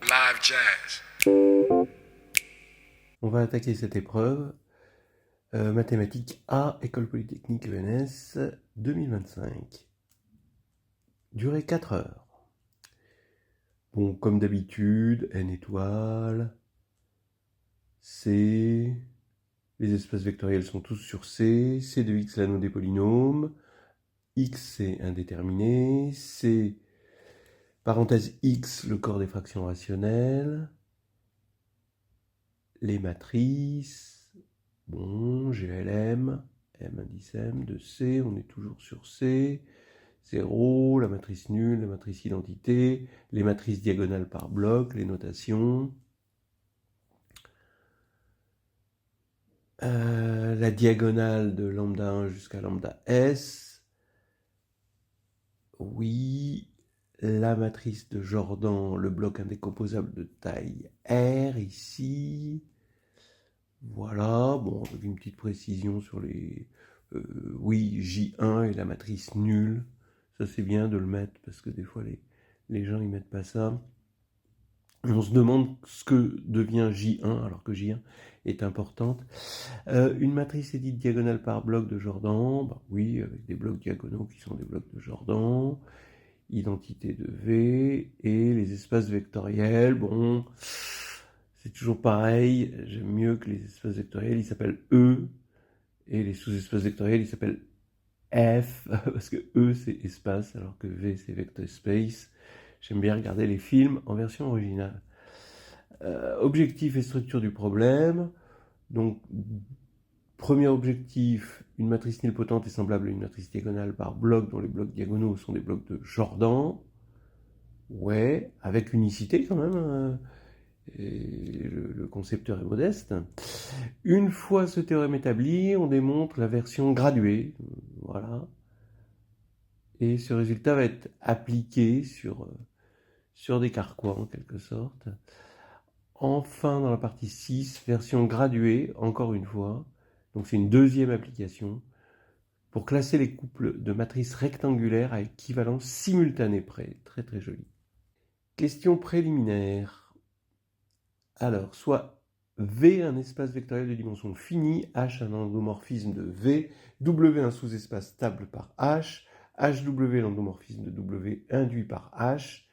live jazz. On va attaquer cette épreuve. Mathématiques A, École Polytechnique ENS 2025. Durée 4 heures. Bon, comme d'habitude, n étoile, C, les espaces vectoriels sont tous sur C de x l'anneau des polynômes, x c'est indéterminé, C, parenthèse x, le corps des fractions rationnelles, les matrices, bon, GLM, M indice M de C, on est toujours sur C, 0, la matrice nulle, la matrice identité, les matrices diagonales par bloc, les notations, la diagonale de lambda 1 jusqu'à lambda S, oui, la matrice de Jordan, le bloc indécomposable de taille R ici, voilà, bon, avec une petite précision sur les... oui, J1 et la matrice nulle, ça c'est bien de le mettre parce que des fois les gens ils mettent pas ça. On se demande ce que devient J1 alors que J1 est importante. Une matrice est dite diagonale par bloc de Jordan, bah oui, avec des blocs diagonaux qui sont des blocs de Jordan, identité de V, et les espaces vectoriels, bon, c'est toujours pareil, j'aime mieux que les espaces vectoriels, ils s'appellent E, et les sous-espaces vectoriels, ils s'appellent F, parce que E c'est espace, alors que V c'est vector space. J'aime bien regarder les films en version originale. Objectif et structure du problème. Donc, premier objectif, une matrice nilpotente est semblable à une matrice diagonale par bloc dont les blocs diagonaux sont des blocs de Jordan. Ouais, avec unicité quand même. Et le concepteur est modeste. Une fois ce théorème établi, on démontre la version graduée. Voilà. Et ce résultat va être appliqué sur des carquois en quelque sorte. Enfin, dans la partie 6, version graduée, encore une fois. Donc c'est une deuxième application pour classer les couples de matrices rectangulaires à équivalence simultanée près. Très très joli. Question préliminaire. Alors, soit V un espace vectoriel de dimension finie, H un endomorphisme de V, W un sous-espace stable par H, HW l'endomorphisme de W induit par H,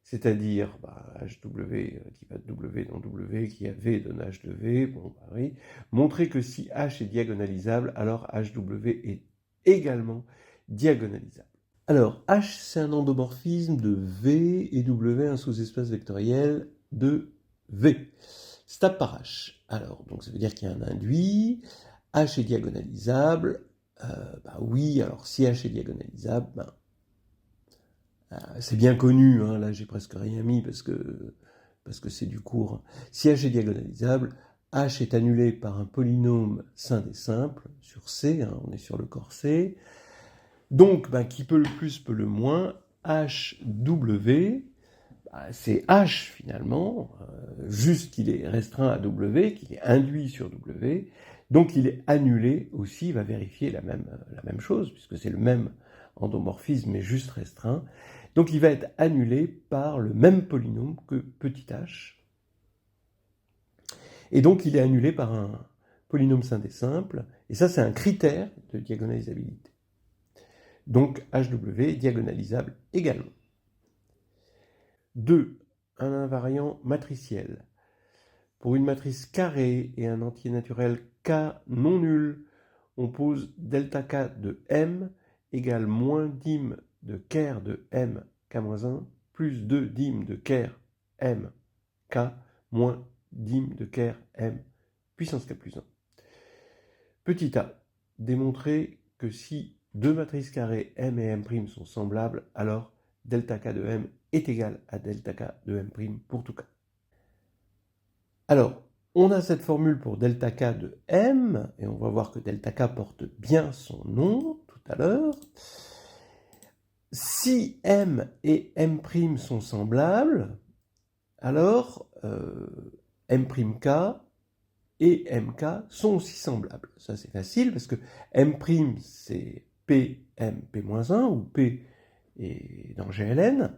c'est-à-dire HW qui va de W dans W, qui a V donne H de V, bon bah oui, montrer que si H est diagonalisable, alors HW est également diagonalisable. Alors, H c'est un endomorphisme de V et W un sous-espace vectoriel de V, stable par H. Alors, donc ça veut dire qu'il y a un induit, H est diagonalisable, oui, alors si H est diagonalisable, c'est bien connu, hein, là j'ai presque rien mis parce que c'est du cours. Si H est diagonalisable, H est annulé par un polynôme sin des simples sur C, hein, on est sur le corps C. Donc, qui peut le plus peut le moins, HW, c'est H finalement, juste qu'il est restreint à W, qu'il est induit sur W, donc il est annulé aussi, il va vérifier la même chose, puisque c'est le même endomorphisme, mais juste restreint. Donc il va être annulé par le même polynôme que petit h. Et donc il est annulé par un polynôme sin des simples, et ça c'est un critère de diagonalisabilité. Donc HW est diagonalisable également. 2. Un invariant matriciel. Pour une matrice carrée et un entier naturel K non nul, on pose delta K de M égale moins dim de ker de M K-1 plus 2 dim de ker M K moins dim de ker M puissance K plus 1. Petit a, démontrer que si deux matrices carrées M et M' sont semblables, alors delta K de M est égal à delta K de M' pour tout K. Alors, on a cette formule pour delta K de M, et on va voir que delta K porte bien son nom tout à l'heure. Si M et M' sont semblables, alors M'K et Mk sont aussi semblables. Ça c'est facile parce que M' c'est Pm P-1 ou P est dans GLN.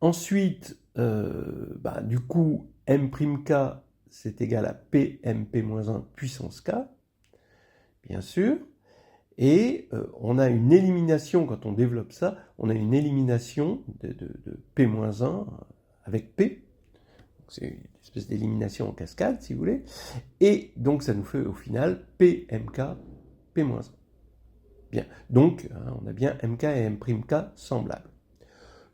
Ensuite, du coup, m'k, c'est égal à pmp-1 puissance k, bien sûr. Et on a une élimination, quand on développe ça, on a une élimination de p-1 avec p. C'est une espèce d'élimination en cascade, si vous voulez. Et donc, ça nous fait au final pmk, p-1. Bien. Donc, on a bien mk et m'k semblables.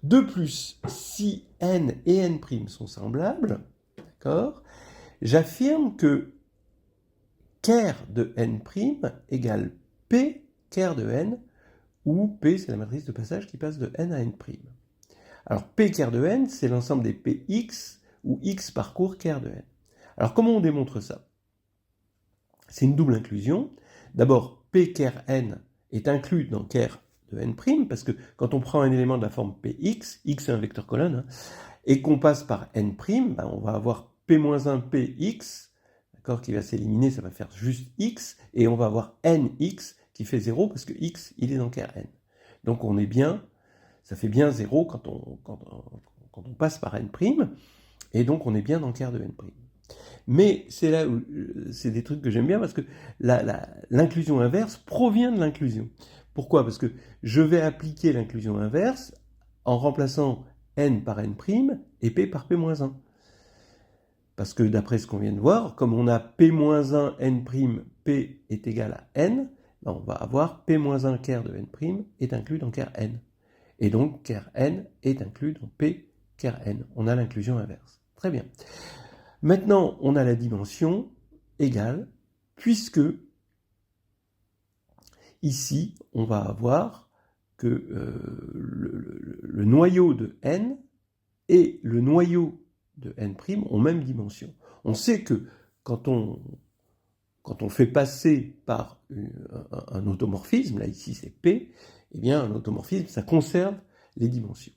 De plus, si n et n' sont semblables, d'accord, j'affirme que ker de n' égale p ker de n, où p c'est la matrice de passage qui passe de n à n'. Alors p ker de n, c'est l'ensemble des px où x parcourt ker de n. Alors comment on démontre ça? C'est une double inclusion. D'abord, p ker n est inclus dans ker de n', parce que quand on prend un élément de la forme px, x est un vecteur colonne, et qu'on passe par n', on va avoir p-1 px, d'accord, qui va s'éliminer, ça va faire juste x, et on va avoir nx qui fait 0, parce que x, il est dans ker n. Donc on est bien, ça fait bien 0 quand on passe par n', et donc on est bien dans ker de n'. Mais c'est là où c'est des trucs que j'aime bien, parce que l'inclusion inverse provient de l'inclusion. Pourquoi? Parce que je vais appliquer l'inclusion inverse en remplaçant n par n' et p par p-1. Parce que d'après ce qu'on vient de voir, comme on a p-1 n', p est égal à n, on va avoir p-1 ker de n' est inclus dans ker n. Et donc ker n est inclus dans p ker n. On a l'inclusion inverse. Très bien. Maintenant, on a la dimension égale, puisque ici, on va avoir que le noyau de n et le noyau de n' ont même dimension. On sait que quand on fait passer par un automorphisme, là ici c'est P, eh bien un automorphisme, ça conserve les dimensions.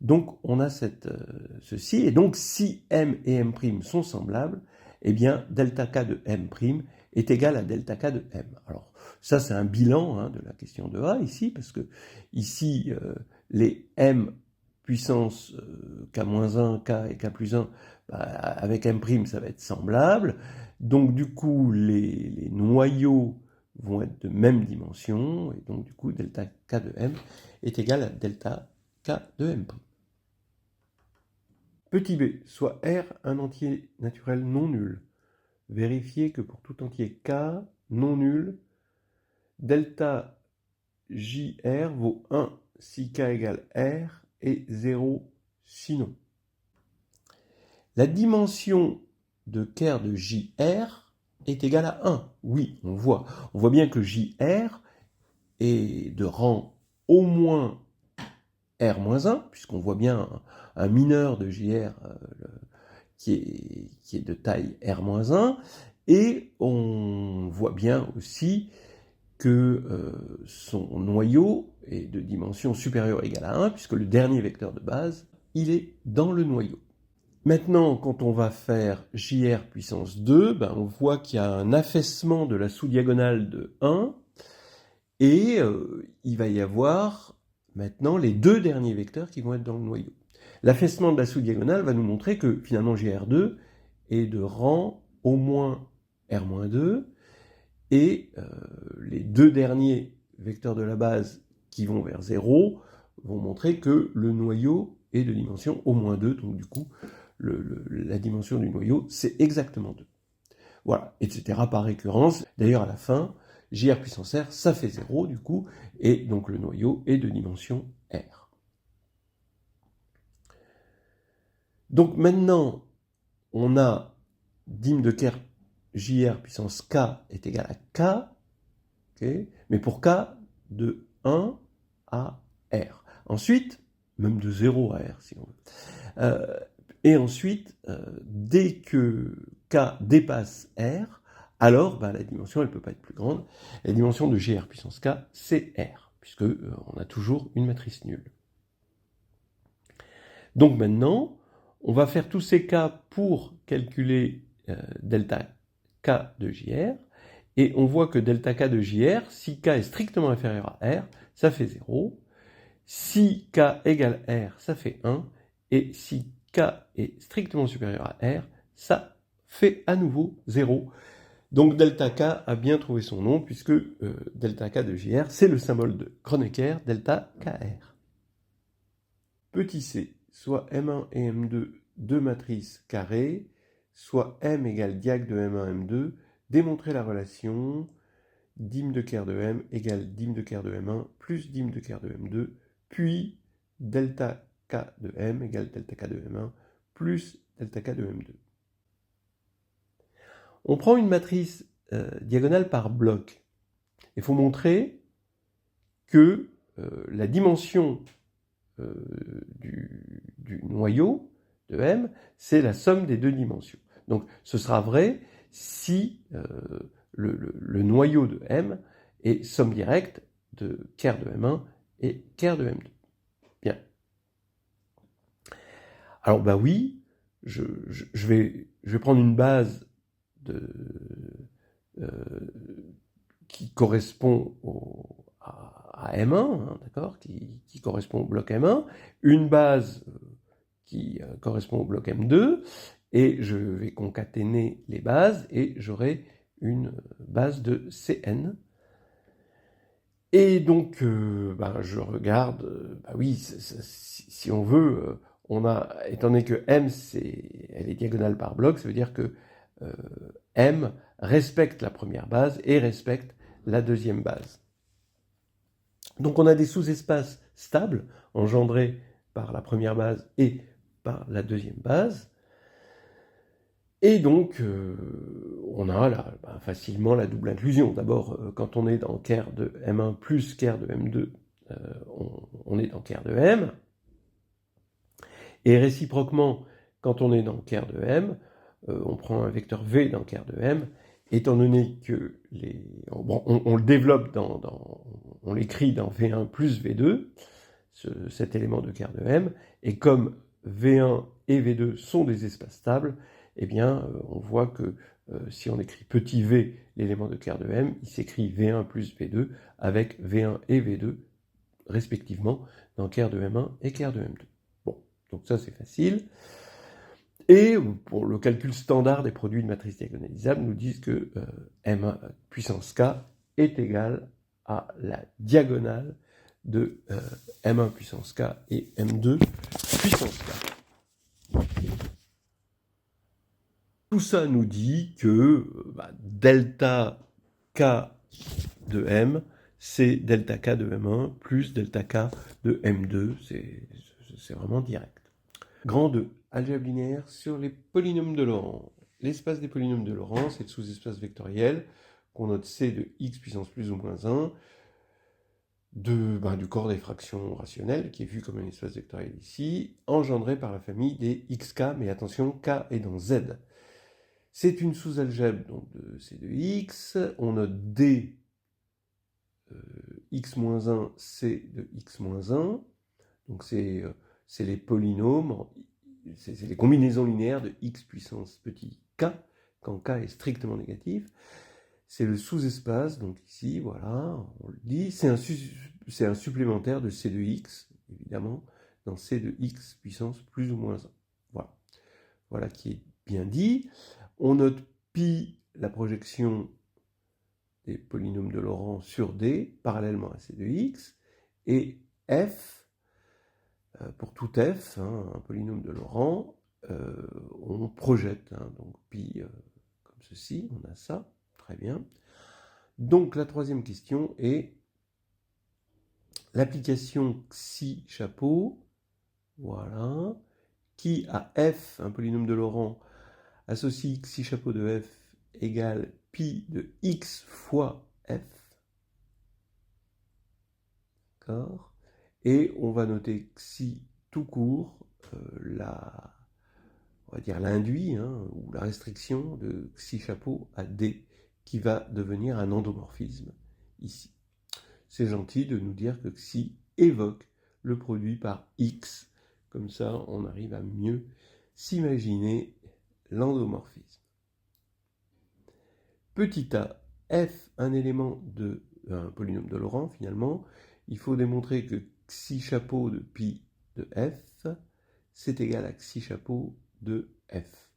Donc on a ceci, et donc si m et m' sont semblables, eh bien delta k de m' est égal à delta k de m. Alors ça c'est un bilan de la question de A ici, parce que ici les m puissance k-1, k et k plus 1, avec m' ça va être semblable, donc du coup les noyaux vont être de même dimension, et donc du coup delta k de m est égal à delta k de m'. Petit b, soit R un entier naturel non nul. Vérifiez que pour tout entier K non nul, delta JR vaut 1 si K égale R et 0 sinon. La dimension de ker de JR est égale à 1. Oui, on voit bien que JR est de rang au moins R-1, puisqu'on voit bien un mineur de JR qui est de taille R-1, et on voit bien aussi que son noyau est de dimension supérieure ou égale à 1, puisque le dernier vecteur de base, il est dans le noyau. Maintenant, quand on va faire JR puissance 2, on voit qu'il y a un affaissement de la sous-diagonale de 1, et il va y avoir maintenant les deux derniers vecteurs qui vont être dans le noyau. L'affaissement de la sous-diagonale va nous montrer que finalement JR2 est de rang au moins R-2, et les deux derniers vecteurs de la base qui vont vers 0 vont montrer que le noyau est de dimension au moins 2, donc du coup la dimension du noyau c'est exactement 2. Voilà, etc. par récurrence. D'ailleurs à la fin, JR puissance R, ça fait 0 du coup, et donc le noyau est de dimension R. Donc maintenant, on a dim de ker JR puissance K est égal à K, okay, mais pour K de 1 à R. Ensuite, même de 0 à R si on veut. Et ensuite, dès que K dépasse R, alors la dimension elle ne peut pas être plus grande. La dimension de GR puissance K, c'est R, puisque on a toujours une matrice nulle. Donc maintenant, on va faire tous ces cas pour calculer delta K de JR, et on voit que delta K de JR, si K est strictement inférieur à R, ça fait 0, Si k égale r, ça fait 1, et si k est strictement supérieur à r, ça fait à nouveau 0. Donc delta k a bien trouvé son nom, puisque delta k de JR, c'est le symbole de Kronecker, delta KR. Petit c, soit M1 et M2, deux matrices carrées, soit M égale diag de M1, M2, démontrer la relation dim de ker de M égale dim de ker de M1 plus dim de ker de M2, puis delta K de M égale delta K de M1 plus delta K de M2. On prend une matrice diagonale par bloc. Il faut montrer que la dimension du noyau de M, c'est la somme des deux dimensions. Donc ce sera vrai si le noyau de M est somme directe de ker de M1 et ker de M2. Bien. Alors bah oui, je vais prendre une base qui correspond à M1, hein, d'accord, qui correspond au bloc M1, une base qui correspond au bloc M2, et je vais concaténer les bases, et j'aurai une base de Cn. Et donc, je regarde, oui, si on veut, on a, étant donné que M, elle est diagonale par bloc, ça veut dire que M respecte la première base et respecte la deuxième base. Donc on a des sous-espaces stables, engendrés par la première base et par la deuxième base. Et donc, on a là, facilement la double inclusion. D'abord, quand on est dans ker de M1 plus ker de M2, on est dans ker de M. Et réciproquement, quand on est dans ker de M, on prend un vecteur V dans ker de M, étant donné que on le développe on l'écrit dans V1 plus V2, cet élément de ker de M, et comme V1 et V2 sont des espaces stables, eh bien, on voit que si on écrit petit v, l'élément de ker de M, il s'écrit V1 plus V2 avec V1 et V2, respectivement, dans ker de M1 et ker de M2. Bon, donc ça c'est facile. Et pour le calcul standard des produits de matrices diagonalisables, nous disent que M1 puissance K est égal à la diagonale de M1 puissance K et M2 puissance K. Tout ça nous dit que delta K de M, c'est delta K de M1 plus delta K de M2, c'est vraiment direct. Grand 2, algèbre linéaire sur les polynômes de Laurent. L'espace des polynômes de Laurent, c'est le sous-espace vectoriel qu'on note C de x puissance plus ou moins 1 du corps des fractions rationnelles, qui est vu comme un espace vectoriel ici, engendré par la famille des xk, mais attention, k est dans Z. C'est une sous-algèbre donc de C de x, on note D x-1, C de x-1, donc c'est les polynômes, c'est les combinaisons linéaires de x puissance petit k, quand k est strictement négatif. C'est le sous-espace, donc ici, voilà, on le dit, c'est un supplémentaire de C de x, évidemment, dans C de x puissance plus ou moins 1. Voilà, voilà qui est bien dit. On note pi, la projection des polynômes de Laurent sur D, parallèlement à C de x, et f, pour tout f, un polynôme de Laurent, on projette, donc pi comme ceci, on a ça, très bien. Donc la troisième question est l'application xi chapeau, voilà, qui à f, un polynôme de Laurent, associe xi chapeau de f égale pi de x fois f. D'accord. Et on va noter xi tout court, on va dire l'induit, ou la restriction de xi chapeau à d, qui va devenir un endomorphisme ici. C'est gentil de nous dire que xi évoque le produit par x. Comme ça, on arrive à mieux s'imaginer l'endomorphisme. Petit a, f, un élément de un polynôme de Laurent, finalement. Il faut démontrer que xi chapeau de pi de f, c'est égal à xi chapeau de f.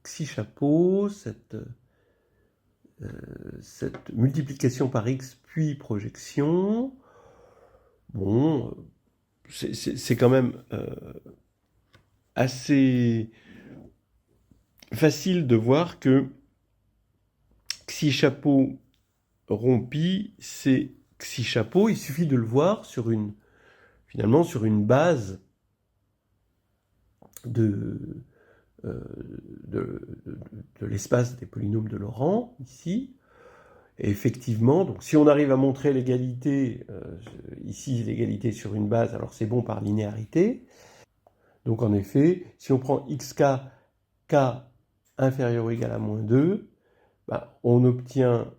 Xi chapeau, cette multiplication par x puis projection, bon, c'est quand même assez facile de voir que xi chapeau rond pi, c'est xi chapeau. Il suffit de le voir finalement sur une base de l'espace des polynômes de Laurent, ici. Et effectivement, donc si on arrive à montrer l'égalité, ici l'égalité sur une base, alors c'est bon par linéarité. Donc en effet, si on prend xk, k inférieur ou égal à moins 2, bah, on obtient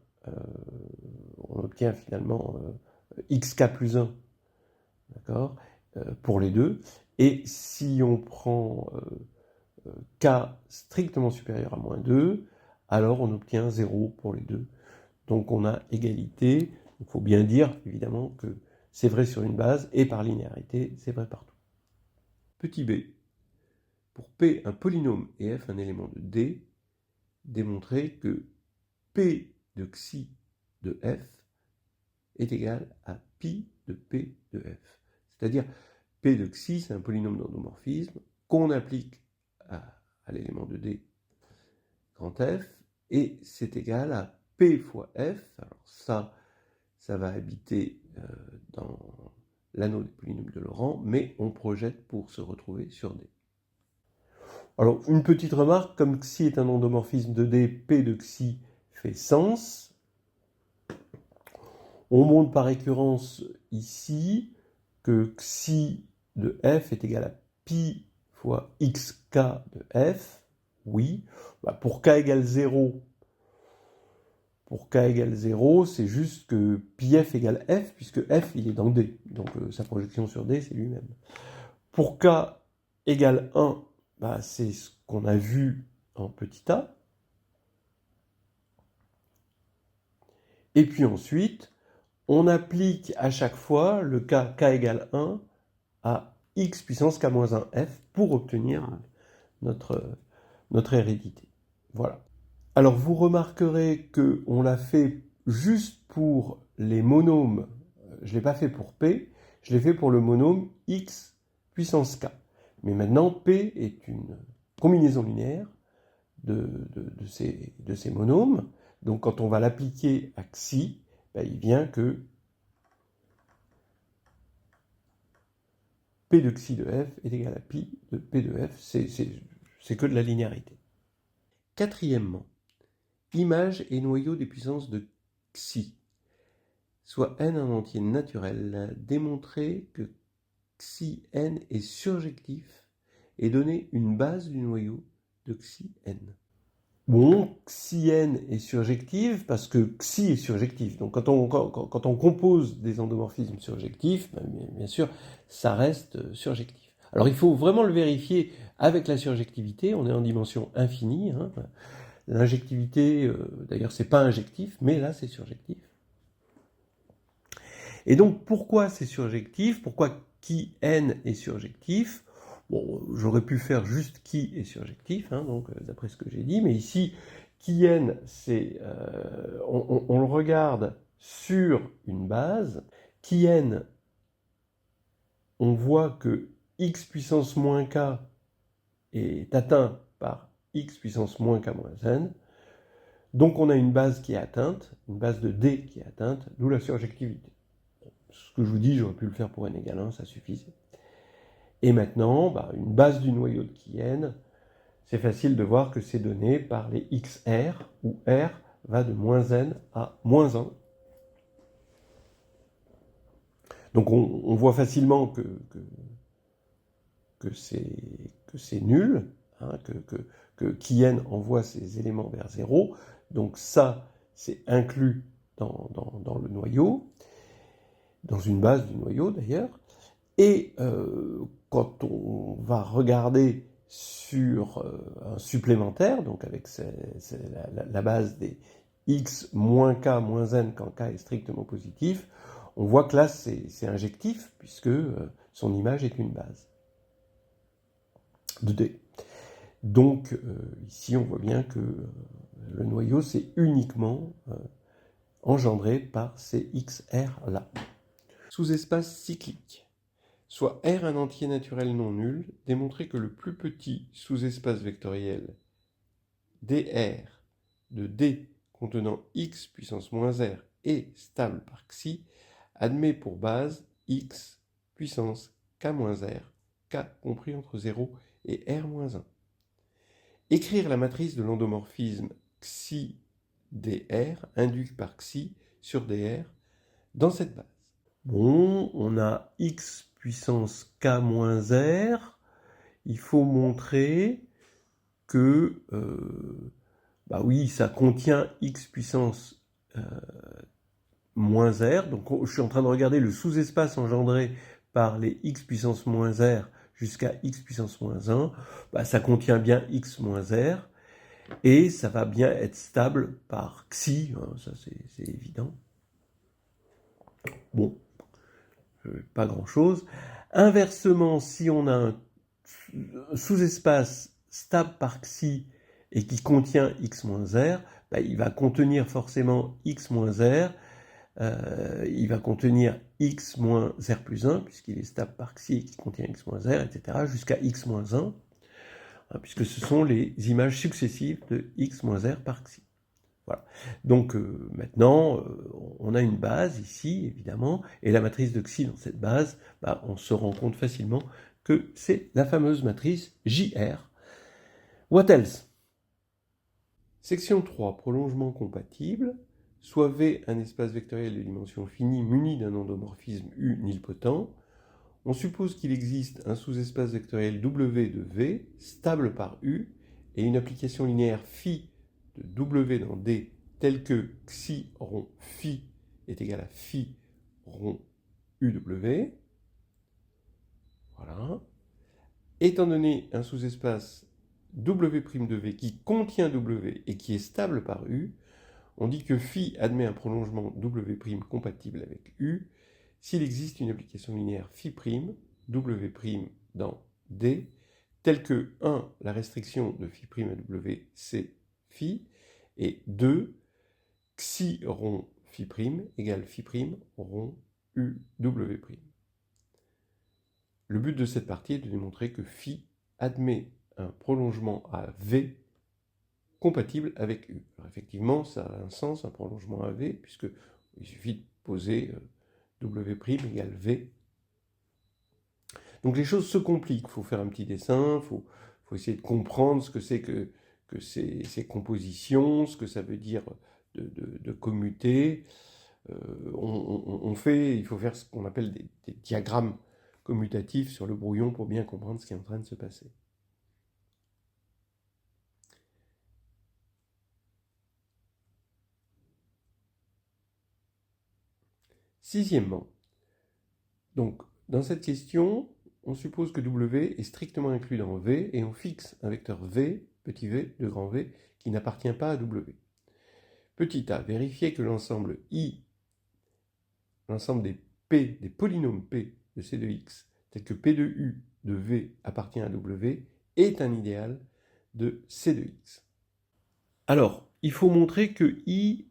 finalement xk plus 1, d'accord, pour les deux. Et si on prend k strictement supérieur à moins 2, alors on obtient 0 pour les deux. Donc on a égalité. Il faut bien dire, évidemment, que c'est vrai sur une base, et par linéarité, c'est vrai partout. Petit b. Pour P un polynôme et F un élément de D, démontrer que P de xi de F est égal à pi de P de F. C'est-à-dire, P de xi, c'est un polynôme d'endomorphisme qu'on applique à l'élément de D grand F, et c'est égal à P fois F. Alors ça va habiter dans l'anneau des polynômes de Laurent, mais on projette pour se retrouver sur D. Alors, une petite remarque, comme xi est un endomorphisme de D, P de xi fait sens. On montre par récurrence ici que xi de f est égal à pi fois xk de f. Oui, pour k égale 0, c'est juste que pi f égale f, puisque f, il est dans D. Donc sa projection sur D, c'est lui-même. Pour k égale 1, c'est ce qu'on a vu en petit a. Et puis ensuite, on applique à chaque fois le cas k égale 1 à x puissance k-1 f pour obtenir notre hérédité. Voilà. Alors vous remarquerez qu'on l'a fait juste pour les monômes. Je ne l'ai pas fait pour P, je l'ai fait pour le monôme x puissance k. Mais maintenant, P est une combinaison linéaire de ces monômes. Donc quand on va l'appliquer à xi, il vient que P de xi de f est égal à pi de P de f. C'est que de la linéarité. Quatrièmement, image et noyau des puissances de xi, soit n un entier naturel. Démontrer que xi n est surjectif et donner une base du noyau de xi n. Bon, xi n est surjective parce que xi est surjectif. Donc quand on compose des endomorphismes surjectifs, bien sûr, ça reste surjectif. Alors il faut vraiment le vérifier avec la surjectivité. On est en dimension infinie. Hein. L'injectivité, d'ailleurs, c'est pas injectif, mais là, c'est surjectif. Et donc, pourquoi c'est surjectif? Pourquoi qui n est surjectif? Bon, j'aurais pu faire juste qui est surjectif, hein, donc d'après ce que j'ai dit, mais ici, qui n, c'est, on le regarde sur une base. Qui n, on voit que x puissance moins k est atteint par x puissance moins k moins n. Donc on a une base qui est atteinte, une base de D qui est atteinte, d'où la surjectivité. Ce que je vous dis, j'aurais pu le faire pour n égale 1, ça suffisait. Et maintenant, une base du noyau de qui n, c'est facile de voir que c'est donné par les xr, où r va de moins n à moins 1. Donc on voit facilement que c'est nul, hein, que qui n envoie ses éléments vers 0. Donc ça, c'est inclus dans le noyau, dans une base du noyau d'ailleurs. Et quand on va regarder sur un supplémentaire, donc avec la base des x moins k moins n quand k est strictement positif, On voit que là, c'est injectif, puisque son image est une base de D. Donc, ici, on voit bien que le noyau, c'est uniquement engendré par ces XR-là. Sous-espace cyclique. Soit R un entier naturel non nul, démontrer que le plus petit sous-espace vectoriel dr de D contenant x puissance moins r est stable par xi, admet pour base x puissance k moins r, k compris entre 0 et r moins 1. Écrire la matrice de l'endomorphisme xi dr induit par xi sur dr dans cette base. Bon, on a x puissance k moins r. Il faut montrer que, bah oui, ça contient x puissance moins r. Donc, je suis en train de regarder le sous-espace engendré par les x puissance moins r jusqu'à x puissance moins 1. Bah, ça contient bien x moins r. Et ça va bien être stable par xi. Hein, ça, c'est évident. Bon, pas grand-chose. Inversement, si on a un sous-espace stable par xi et qui contient x moins r, bah, il va contenir forcément x moins r, il va contenir x moins r plus 1, puisqu'il est stable par xi et qui contient x moins r, etc., jusqu'à x moins 1, hein, puisque ce sont les images successives de x moins r par xi. Voilà. Donc maintenant, on a une base ici, évidemment, et la matrice de xi dans cette base, bah, on se rend compte facilement que c'est la fameuse matrice JR. What else? Section 3, prolongement compatible. Soit V un espace vectoriel de dimension finie muni d'un endomorphisme U nilpotent. On suppose qu'il existe un sous-espace vectoriel W de V stable par U et une application linéaire phi de W dans D telle que xi rond phi est égal à phi rond UW. Voilà. Étant donné un sous-espace W' de V qui contient W et qui est stable par U, on dit que phi admet un prolongement W' compatible avec U s'il existe une application linéaire phi', W' dans D, telle que 1. La restriction de phi' à W, c'est phi, et 2. Xi rond phi' égale phi' rond UW'. Le but de cette partie est de démontrer que phi admet un prolongement à V compatible avec U. Alors effectivement, ça a un sens, un prolongement à V, puisqu'il suffit de poser W' égale V. Donc les choses se compliquent, il faut faire un petit dessin, il faut essayer de comprendre ce que c'est que ces compositions, ce que ça veut dire de commuter. Il faut faire ce qu'on appelle des diagrammes commutatifs sur le brouillon pour bien comprendre ce qui est en train de se passer. Sixièmement, donc dans cette question, on suppose que W est strictement inclus dans V et on fixe un vecteur V, petit v, de grand V, qui n'appartient pas à W. Petit a, vérifier que l'ensemble I, l'ensemble des P, des polynômes P de C de X, tel que P de U de V appartient à W, est un idéal de C de X. Alors, il faut montrer que I,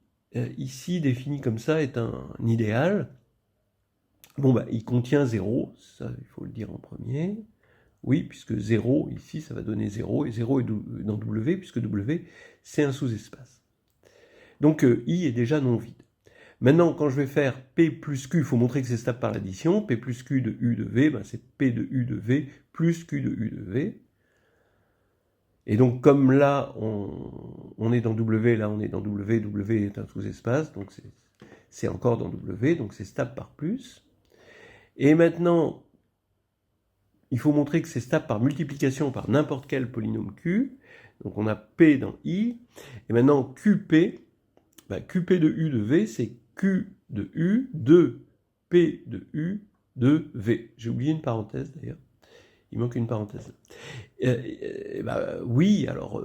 ici défini comme ça, est un idéal. Bon, bah, il contient 0, ça il faut le dire en premier. Oui, puisque 0, ici, ça va donner 0, et 0 est dans W, puisque W, c'est un sous-espace. Donc, I est déjà non vide. Maintenant, quand je vais faire P plus Q, il faut montrer que c'est stable par l'addition. P plus Q de U de V, ben c'est P de U de V plus Q de U de V. Et donc, comme là, on est dans W, là, on est dans W, W est un sous-espace, donc c'est encore dans W, donc c'est stable par plus. Et maintenant, il faut montrer que c'est stable par multiplication par n'importe quel polynôme Q. Donc, on a P dans I. Et maintenant, QP, ben, QP de U de V, c'est Q de U de P de U de V. J'ai oublié une parenthèse d'ailleurs. Il manque une parenthèse. Bah, oui, alors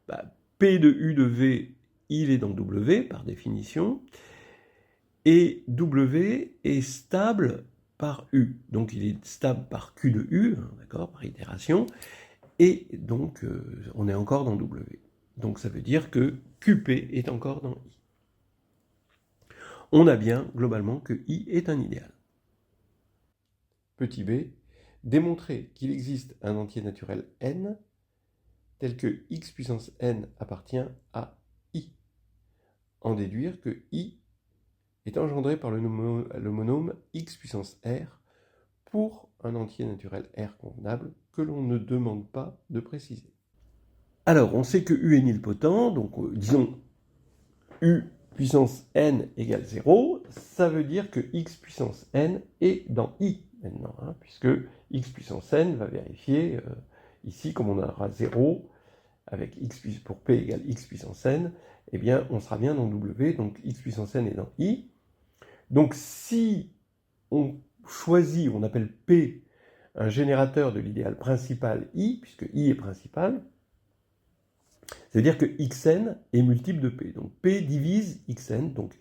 bah, P de U de V, il est dans W par définition. Et W est stable par U. Donc il est stable par Q de U, hein, d'accord, par itération. Et donc on est encore dans W. Donc ça veut dire que QP est encore dans I. On a bien globalement que I est un idéal. Petit b, démontrer qu'il existe un entier naturel n tel que x puissance n appartient à I. En déduire que I est engendré par le monôme x puissance r pour un entier naturel R convenable que l'on ne demande pas de préciser. Alors, on sait que U est nilpotent, donc disons U puissance n égale 0, ça veut dire que x puissance n est dans I maintenant, hein, puisque x puissance n va vérifier, ici, comme on aura 0, avec x pour p égale x puissance n, eh bien, on sera bien dans W, donc x puissance n est dans I. Donc, si on choisit, on appelle P un générateur de l'idéal principal I, puisque I est principal, ça veut dire que Xn est multiple de P. Donc P divise Xn, donc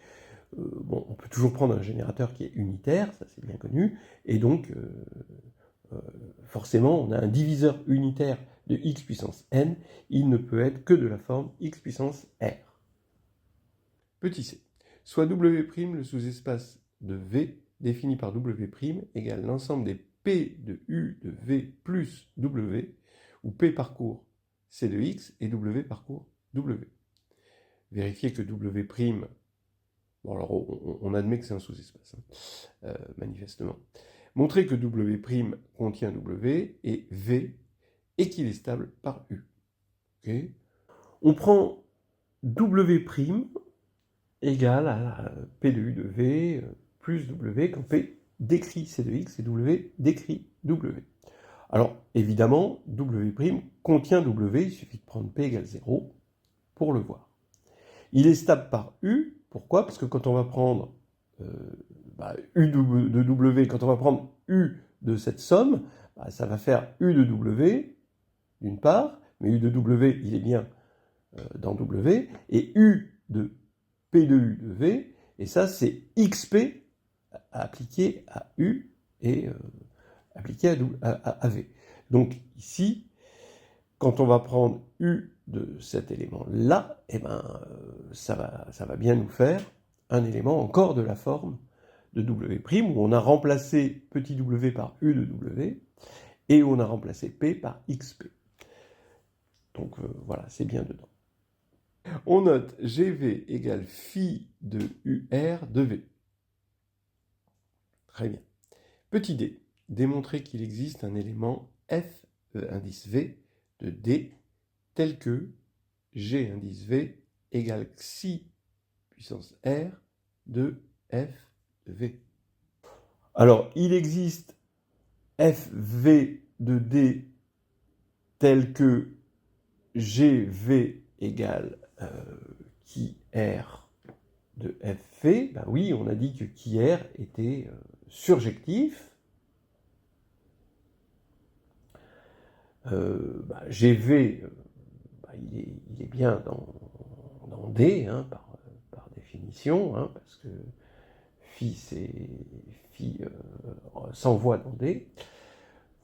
bon, on peut toujours prendre un générateur qui est unitaire, ça c'est bien connu, et donc forcément on a un diviseur unitaire de x puissance n, il ne peut être que de la forme x puissance r. Petit c, soit W' le sous-espace de V défini par W' égale l'ensemble des P de U de V plus W, où P parcourt C de X et W parcourt W. Vérifiez que W', bon alors on admet que c'est un sous-espace, hein, manifestement. Montrez que W' contient W et V et qu'il est stable par U. Okay. On prend W' égale à P de U de V plus W quand P décrit C de X et W décrit W. Alors, évidemment, W' contient W, il suffit de prendre P égale 0 pour le voir. Il est stable par U, pourquoi? Parce que quand on va prendre U de W, quand on va prendre U de cette somme, ça va faire U de W, d'une part, mais U de W, il est bien dans W, et U de P de U de V, et ça c'est XP appliqué à U et appliqué à V. Donc ici, quand on va prendre U de cet élément-là, eh ben, ça va bien nous faire un élément encore de la forme de W', où on a remplacé petit w par U de W, et où on a remplacé P par XP. Donc voilà, c'est bien dedans. On note GV égale phi de UR de V. Très bien. Petit d, démontrer qu'il existe un élément F indice V de D tel que G indice V égale xi puissance R de F de V. Alors, il existe FV de D tel que GV égale qui R de FV. Ben oui, on a dit que qui R était surjectif. GV, il est bien dans D, hein, par définition, hein, parce que phi s'envoie dans D.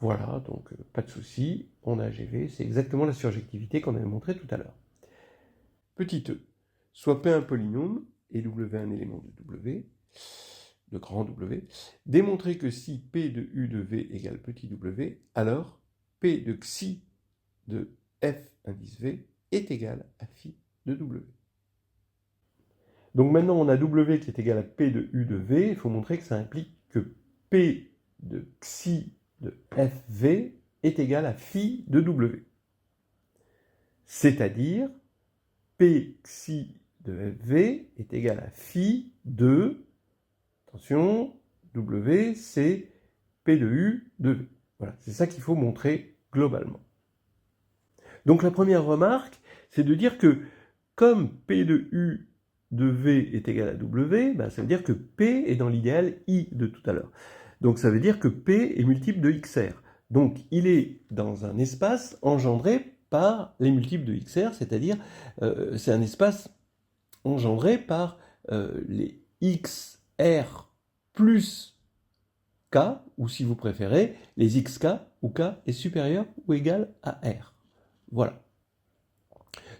Voilà, donc pas de souci, on a GV, c'est exactement la surjectivité qu'on avait montré tout à l'heure. Petit e, soit P un polynôme et W un élément de W, de grand W, démontrer que si P de U de V égale petit w, alors P de xi de F indice V est égal à phi de W. Donc maintenant on a W qui est égal à P de U de V, il faut montrer que ça implique que P de xi de FV est égal à phi de W. C'est-à-dire P xi de FV est égal à phi de, attention, W, c'est P de U de V. Voilà, c'est ça qu'il faut montrer globalement. Donc la première remarque, c'est de dire que comme P de U de V est égal à W, ça veut dire que P est dans l'idéal I de tout à l'heure. Donc ça veut dire que P est multiple de XR. Donc il est dans un espace engendré par les multiples de XR, c'est-à-dire c'est un espace engendré par les X R plus K, ou si vous préférez, les xk où K est supérieur ou égal à R. Voilà.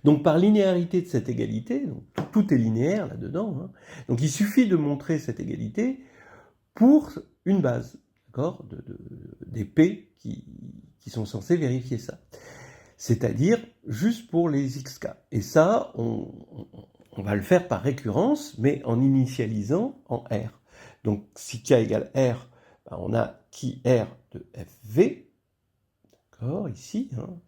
Donc par linéarité de cette égalité, donc tout est linéaire là-dedans, hein, donc il suffit de montrer cette égalité pour une base, d'accord, des P qui sont censés vérifier ça. C'est-à-dire juste pour les xk. Et ça, on va le faire par récurrence, mais en initialisant en R. Donc si K égale R, ben, on a qui R de FV, d'accord, ici, hein.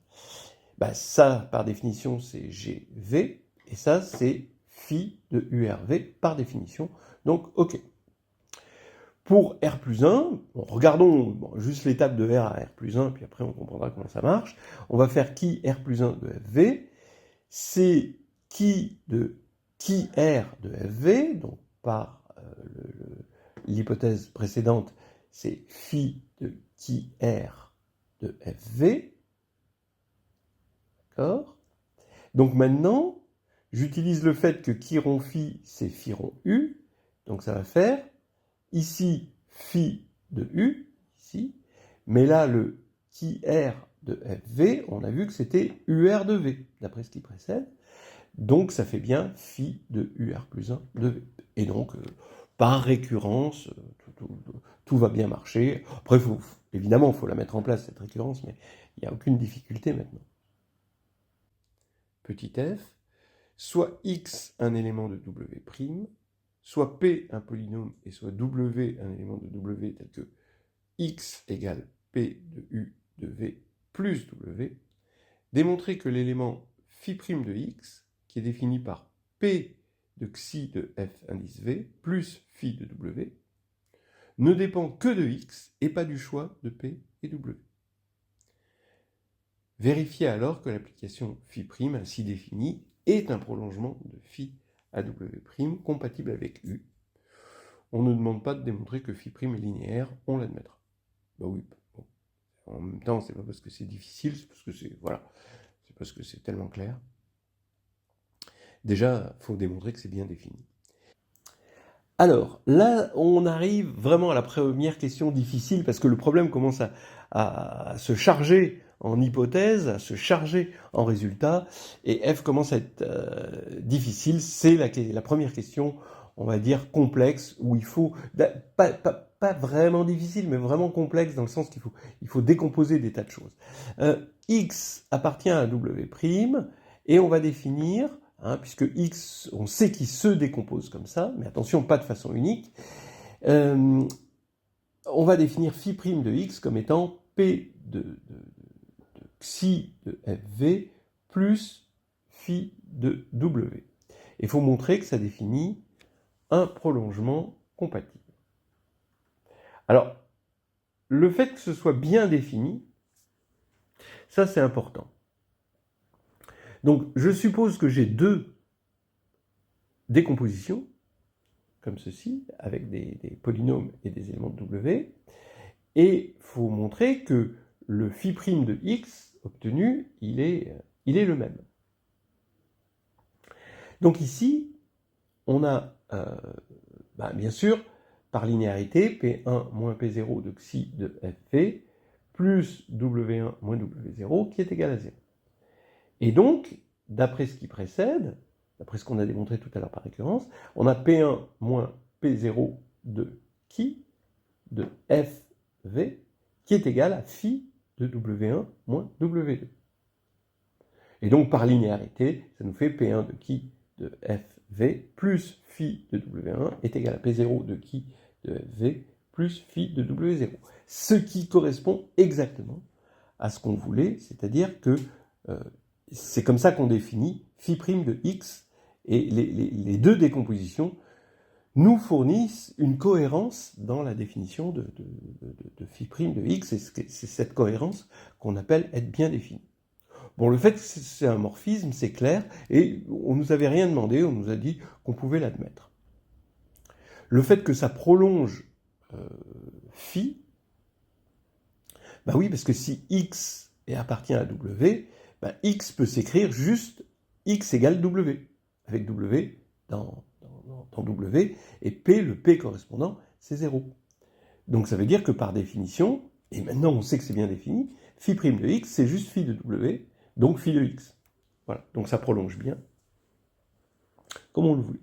Ben, ça, par définition, c'est GV, et ça, c'est phi de URV, par définition. Donc, OK. Pour R plus 1, bon, regardons juste l'étape de R à R plus 1, puis après on comprendra comment ça marche. On va faire qui R plus 1 de FV, c'est qui R de FV, donc par l'hypothèse précédente, c'est phi de qui R de FV. D'accord ? Donc maintenant, j'utilise le fait que qui rond phi, c'est phi rond U, donc ça va faire ici phi de U, ici, mais là le qui R de FV, on a vu que c'était UR de V, d'après ce qui précède, donc ça fait bien phi de UR plus 1 de V. Et donc, par récurrence, tout va bien marcher. Après, évidemment, il faut la mettre en place, cette récurrence, mais il n'y a aucune difficulté maintenant. Petit f, soit x un élément de W', soit P un polynôme et soit W un élément de W tel que x égale P de U de V plus W, démontrer que l'élément phi' de x, qui est défini par P de xi de F indice V plus phi de W, ne dépend que de x et pas du choix de P et W. Vérifiez alors que l'application phi' ainsi définie est un prolongement de phi à W' compatible avec U. On ne demande pas de démontrer que phi' est linéaire, on l'admettra. Bah oui, bon. En même temps, c'est pas parce que c'est difficile, c'est parce que c'est voilà, c'est parce que c'est tellement clair. Déjà, il faut démontrer que c'est bien défini. Alors, là, on arrive vraiment à la première question difficile, parce que le problème commence à se charger en hypothèse, à se charger en résultat, et F commence à être difficile. C'est la première question, on va dire, complexe, où il faut, pas vraiment difficile, mais vraiment complexe, dans le sens qu'il faut décomposer des tas de choses. X appartient à W', et on va définir... Hein, puisque x, on sait qu'il se décompose comme ça, mais attention, pas de façon unique. On va définir phi' de x comme étant P de xi de FV plus phi de W. Il faut montrer que ça définit un prolongement compatible. Alors, le fait que ce soit bien défini, ça c'est important. Donc, je suppose que j'ai deux décompositions, comme ceci, avec des polynômes et des éléments de W, et il faut montrer que le phi' de x obtenu, il est le même. Donc ici, on a, bien sûr, par linéarité, P1 moins P0 de xi de FV, plus W1 moins W0, qui est égal à 0. Et donc, d'après ce qui précède, d'après ce qu'on a démontré tout à l'heure par récurrence, on a P1 moins P0 de qui de FV, qui est égal à phi de W1 moins W2. Et donc, par linéarité, ça nous fait P1 de qui de FV plus phi de W1 est égal à P0 de qui de FV plus phi de W0. Ce qui correspond exactement à ce qu'on voulait, c'est-à-dire que c'est comme ça qu'on définit phi' de x, et les deux décompositions nous fournissent une cohérence dans la définition de phi' de x, et c'est cette cohérence qu'on appelle être bien définie. Bon, le fait que c'est un morphisme, c'est clair, et on nous avait rien demandé, on nous a dit qu'on pouvait l'admettre. Le fait que ça prolonge phi, ben oui, parce que si x appartient à w, x peut s'écrire juste x égale w, avec w dans dans W, et P, le P correspondant, c'est 0. Donc ça veut dire que par définition, et maintenant on sait que c'est bien défini, phi' de x, c'est juste phi de W, donc phi de x. Voilà, donc ça prolonge bien, comme on le voulait.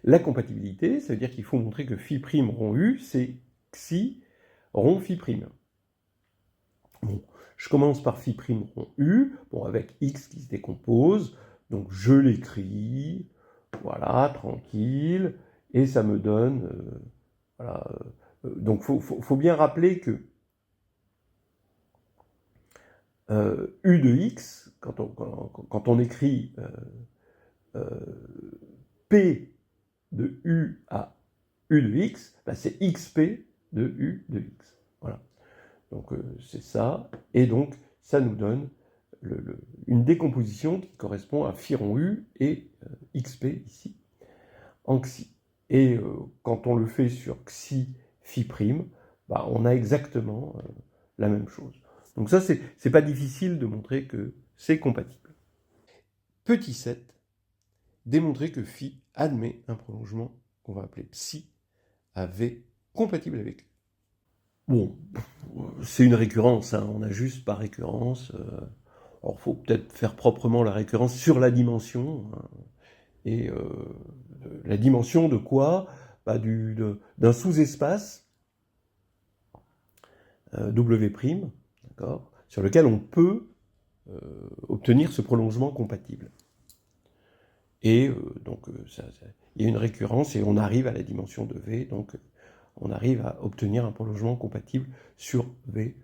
La compatibilité, ça veut dire qu'il faut montrer que phi' rond U, c'est xi rond phi'. Bon, je commence par phi' rond U, bon, avec x qui se décompose, donc je l'écris, voilà, tranquille, et ça me donne, voilà, donc faut bien rappeler que U de x, quand on écrit P de U à U de x, bah c'est XP de U de x. Voilà. Donc c'est ça. Et donc ça nous donne une décomposition qui correspond à phi rond U et XP ici, en xi. Et quand on le fait sur xi phi', bah, on a exactement la même chose. Donc ça, c'est pas difficile de montrer que c'est compatible. Petit 7, démontrer que phi admet un prolongement qu'on va appeler psi à V compatible avec U. Bon, c'est une récurrence, hein, on ajuste par récurrence. Alors, il faut peut-être faire proprement la récurrence sur la dimension. Hein, et la dimension de quoi? Bah, d'un sous-espace W', d'accord, sur lequel on peut obtenir ce prolongement compatible. Et donc, il y a une récurrence et on arrive à la dimension de V, donc on arrive à obtenir un prolongement compatible sur V.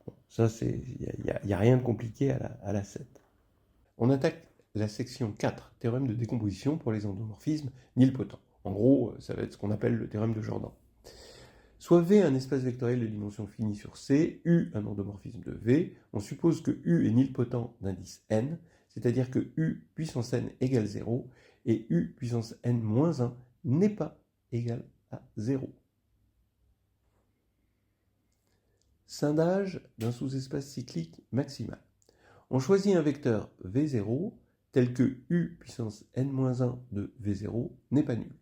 Bon, ça, il n'y a rien de compliqué à la 7. On attaque la section 4, théorème de décomposition pour les endomorphismes nilpotents. En gros, ça va être ce qu'on appelle le théorème de Jordan. Soit V un espace vectoriel de dimension finie sur C, U un endomorphisme de V, on suppose que U est nilpotent d'indice n, c'est-à-dire que U puissance n égale 0, et U puissance n moins 1 n'est pas égal à 0. Scindage d'un sous-espace cyclique maximal. On choisit un vecteur V0 tel que U puissance n-1 de V0 n'est pas nul.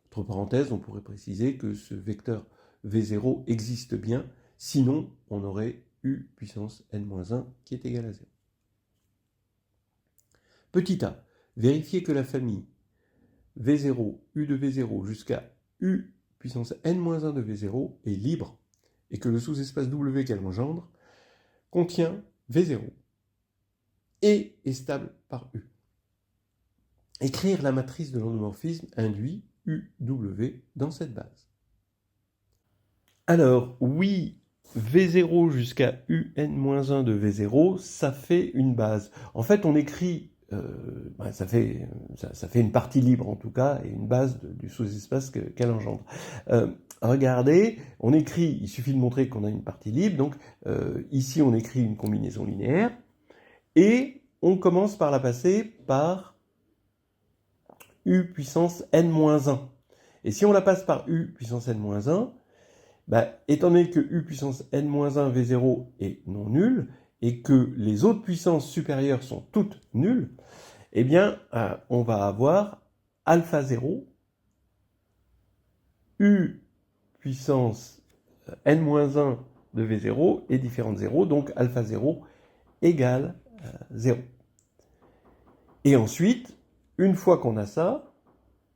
Entre parenthèses, on pourrait préciser que ce vecteur V0 existe bien, sinon on aurait U puissance n-1 qui est égal à 0. Petit a, vérifier que la famille V0, U de V0 jusqu'à U puissance n-1 de V0 est libre et que le sous-espace W qu'elle engendre contient V0 et est stable par U. Écrire la matrice de l'endomorphisme induit UW dans cette base. Alors, oui, V0 jusqu'à UN-1 de V0, ça fait une base. En fait, on écrit, ça fait une partie libre en tout cas, et une base du sous-espace qu'elle engendre. Regardez, on écrit, il suffit de montrer qu'on a une partie libre, donc ici on écrit une combinaison linéaire, et on commence par la passer par U puissance n-1. Et si on la passe par U puissance n-1, bah, étant donné que U puissance n-1 V0 est non nul, et que les autres puissances supérieures sont toutes nulles, eh bien, on va avoir alpha 0, U puissance n-1 de V0 est différent de 0, donc alpha 0 égale 0. Et ensuite, une fois qu'on a ça,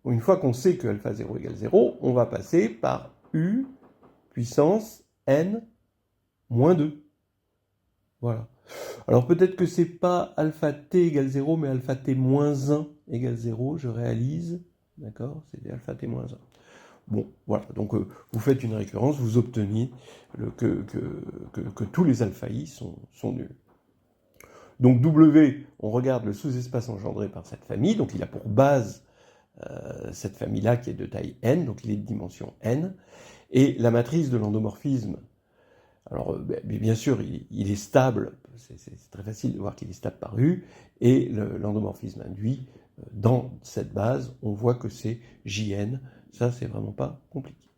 une fois qu'on sait que alpha 0 égale 0, on va passer par U puissance n moins 2. Voilà. Alors peut-être que c'est pas alpha t égale 0, mais alpha t moins 1 égale 0, je réalise. D'accord? C'est alpha t moins 1. Bon, voilà. Donc vous faites une récurrence, vous obtenez que tous les alpha i sont nuls. Donc W, on regarde le sous-espace engendré par cette famille, donc il a pour base cette famille-là qui est de taille n, donc il est de dimension n, et la matrice de l'endomorphisme, alors bien sûr il est stable, c'est très facile de voir qu'il est stable par U, et l'endomorphisme induit, dans cette base, on voit que c'est Jn, ça c'est vraiment pas compliqué.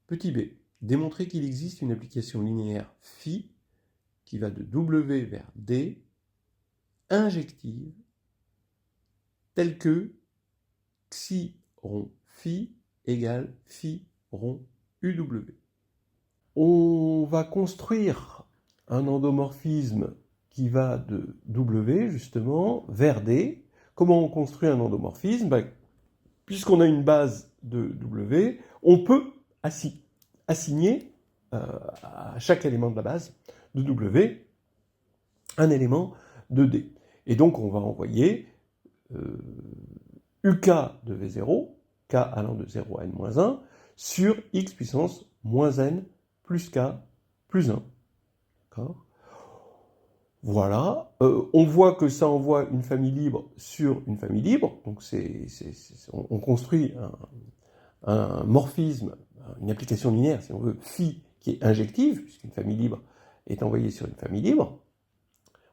Petit b, démontrer qu'il existe une application linéaire phi qui va de W vers D, injective, telle que xi rond phi égale phi rond UW. On va construire un endomorphisme qui va de W, justement, vers D. Comment on construit un endomorphisme? Puisqu'on a une base de W, on peut assigner à chaque élément de la base de W un élément de D. Et donc, on va envoyer UK de V0, K allant de 0 à n-1, sur x puissance moins n plus K plus 1. D'accord ? Voilà. On voit que ça envoie une famille libre sur une famille libre. Donc, on construit un morphisme, une application linéaire, si on veut, phi, qui est injective, puisqu'une famille libre est envoyée sur une famille libre.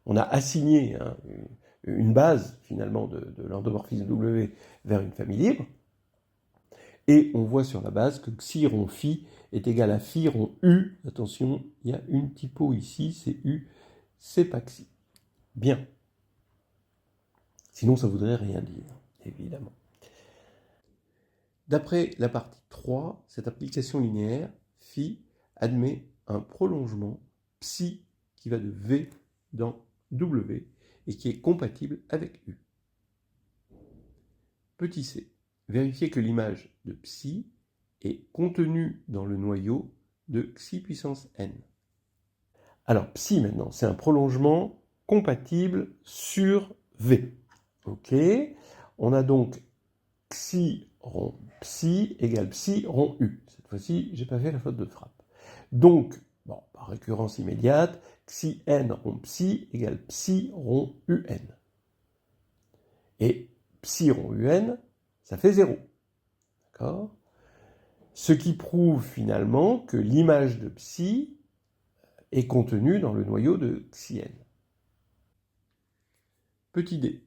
On a assigné une base, finalement, de l'endomorphisme W vers une famille libre. Et on voit sur la base que xi rond phi est égal à phi rond U. Attention, il y a une typo ici, c'est U, c'est pas xi. Bien. Sinon, ça voudrait rien dire, évidemment. D'après la partie 3, cette application linéaire, phi, admet un prolongement psi qui va de V dans W et qui est compatible avec U. Petit c. Vérifiez que l'image de psi est contenue dans le noyau de xi puissance n. Alors, psi maintenant, c'est un prolongement compatible sur V. Ok. On a donc xi rond psi égale psi rond U. Cette fois-ci, je n'ai pas fait la faute de frappe. Donc, bon, par récurrence immédiate, xi n rond psi égale psi rond UN. Et psi rond UN, ça fait 0. D'accord ? Ce qui prouve finalement que l'image de psi est contenue dans le noyau de xi n. Petit d.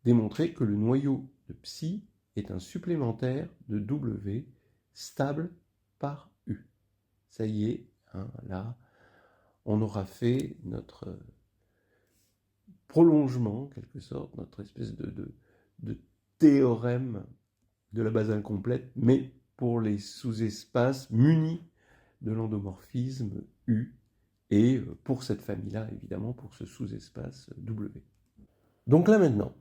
Démontrer que le noyau de psi est un supplémentaire de W stable par U. Ça y est, hein, là, on aura fait notre prolongement, en quelque sorte, notre espèce de théorème de la base incomplète, mais pour les sous-espaces munis de l'endomorphisme U, et pour cette famille-là, évidemment, pour ce sous-espace W. Donc là maintenant,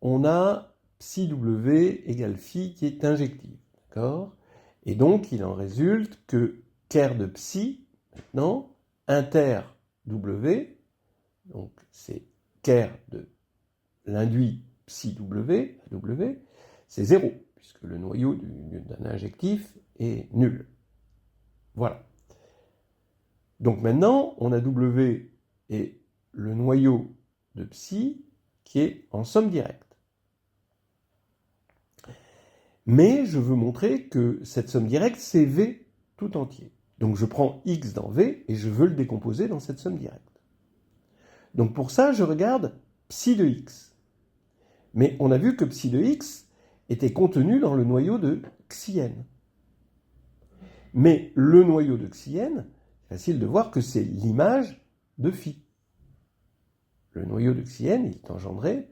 on a psi W égale phi qui est injective, d'accord ? Et donc, il en résulte que ker de psi, maintenant, inter W, donc c'est ker de l'induit psi W, W, c'est 0, puisque le noyau d'un injectif est nul. Voilà. Donc maintenant, on a W et le noyau de psi qui est en somme directe. Mais je veux montrer que cette somme directe, c'est V tout entier. Donc je prends X dans V et je veux le décomposer dans cette somme directe. Donc pour ça, je regarde psi de X. Mais on a vu que psi de X était contenu dans le noyau de xi n. Mais le noyau de xi n, c'est facile de voir que c'est l'image de phi. Le noyau de xi n est engendré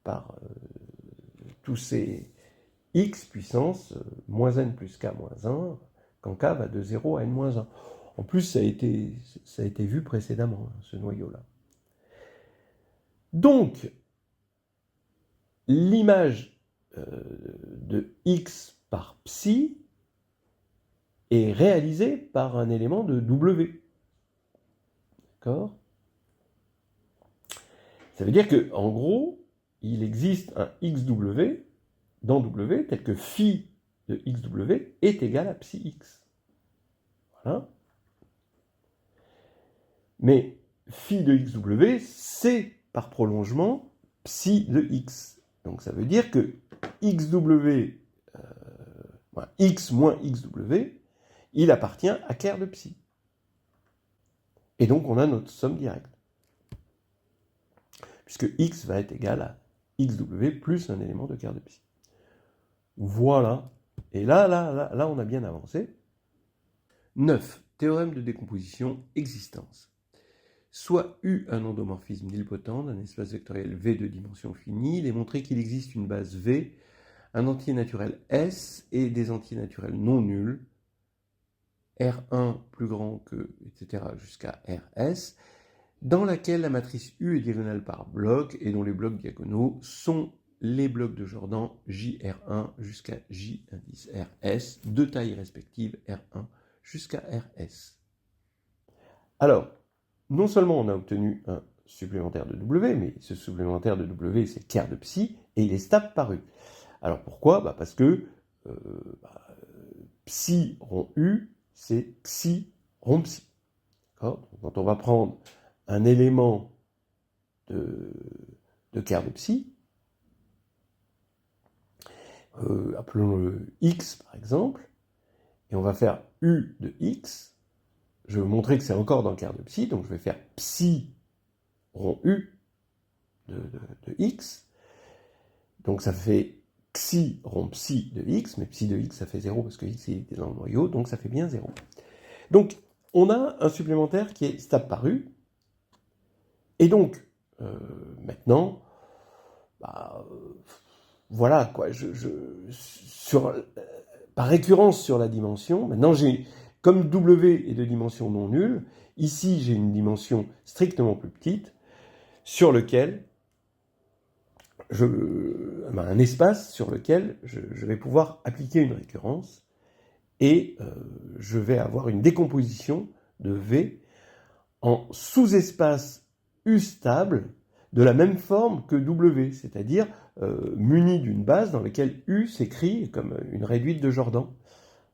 par tous ces x puissance moins n plus k moins 1, quand k va de 0 à n-1. En plus, ça a été vu précédemment, ce noyau-là. Donc, l'image de x par psi est réalisée par un élément de W. D'accord ? Ça veut dire qu'en gros, il existe un xw dans W tel que phi de xw est égal à psi x. Voilà. Mais phi de xw, c'est par prolongement psi de x. Donc ça veut dire que xw, x moins xw, il appartient à ker de psi. Et donc on a notre somme directe. Puisque x va être égal à xw plus un élément de ker de psi. Voilà. Et là, on a bien avancé. 9. Théorème de décomposition, existence. Soit U un endomorphisme nilpotent d'un espace vectoriel V de dimension finie, il est montré qu'il existe une base V un entier naturel S et des entiers naturels non nuls, R1 plus grand que, etc., jusqu'à RS, dans laquelle la matrice U est diagonale par bloc et dont les blocs diagonaux sont les blocs de Jordan JR1 jusqu'à J indice RS, de taille respective R1 jusqu'à RS. Alors, non seulement on a obtenu un supplémentaire de W, mais ce supplémentaire de W, c'est quart de psi, et il est stable par U. Alors pourquoi? Parce que psi rond U, c'est psi rond psi. Quand on va prendre un élément de quart de psi, appelons-le x par exemple, et on va faire U de x, je vais vous montrer que c'est encore dans quart de psi, donc je vais faire psi rond U de x, donc ça fait xi rond psi de x, mais psi de x ça fait 0 parce que x est dans le noyau, donc ça fait bien 0. Donc on a un supplémentaire qui est stable par U, et donc maintenant, voilà quoi, par récurrence sur la dimension, maintenant j'ai, comme W est de dimension non nulle, ici j'ai une dimension strictement plus petite, sur lequel un espace sur lequel je vais pouvoir appliquer une récurrence, et je vais avoir une décomposition de V en sous-espace U stable de la même forme que W, c'est-à-dire muni d'une base dans laquelle U s'écrit comme une réduite de Jordan.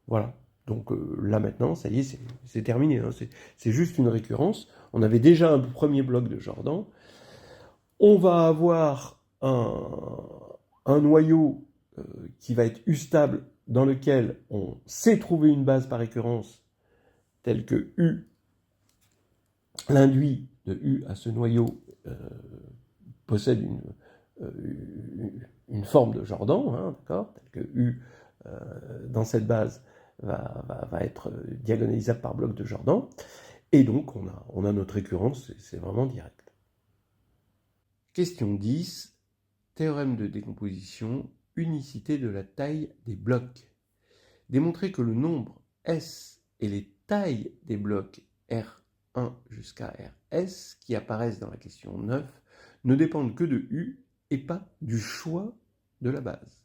Voilà. Donc là maintenant, ça y est, c'est terminé. Hein. C'est juste une récurrence. On avait déjà un premier bloc de Jordan. On va avoir un noyau qui va être U stable dans lequel on sait trouver une base par récurrence telle que U, l'induit de U à ce noyau possède une forme de Jordan, hein, d'accord, telle que U dans cette base va être diagonalisable par bloc de Jordan, et donc on a notre récurrence, c'est vraiment direct. Question 10, théorème de décomposition, unicité de la taille des blocs. Démontrer que le nombre S et les tailles des blocs R1 jusqu'à RS qui apparaissent dans la question 9 ne dépendent que de U et pas du choix de la base.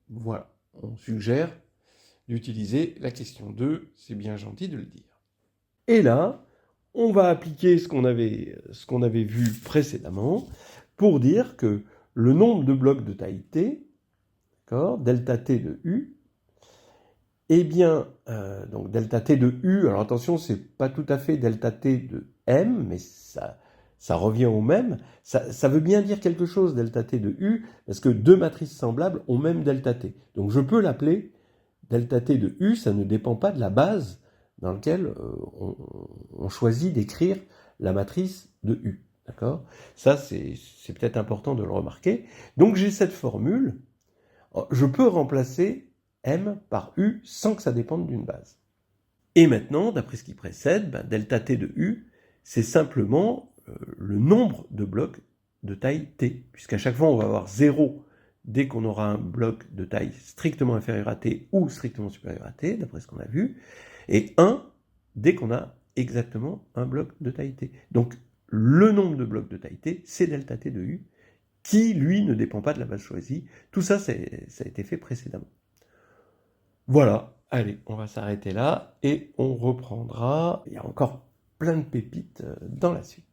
Voilà, on suggère d'utiliser la question 2, c'est bien gentil de le dire. Et là, on va appliquer ce qu'on avait vu précédemment pour dire que le nombre de blocs de taille T, delta T de U, eh bien, donc delta T de U, alors attention, c'est pas tout à fait delta T de M, mais ça revient au même. Ça veut bien dire quelque chose, delta T de U, parce que deux matrices semblables ont même delta T. Donc je peux l'appeler delta T de U, ça ne dépend pas de la base dans laquelle on choisit d'écrire la matrice de U. D'accord ? Ça, c'est peut-être important de le remarquer. Donc j'ai cette formule. Je peux remplacer M par U sans que ça dépende d'une base. Et maintenant, d'après ce qui précède, delta T de U, c'est simplement le nombre de blocs de taille T, puisqu'à chaque fois on va avoir 0 dès qu'on aura un bloc de taille strictement inférieure à T ou strictement supérieure à T, d'après ce qu'on a vu, et 1 dès qu'on a exactement un bloc de taille T. Donc le nombre de blocs de taille T, c'est delta T de U, qui, lui, ne dépend pas de la base choisie. Tout ça, ça a été fait précédemment. Voilà, allez, on va s'arrêter là, et on reprendra. Il y a encore plein de pépites dans la suite.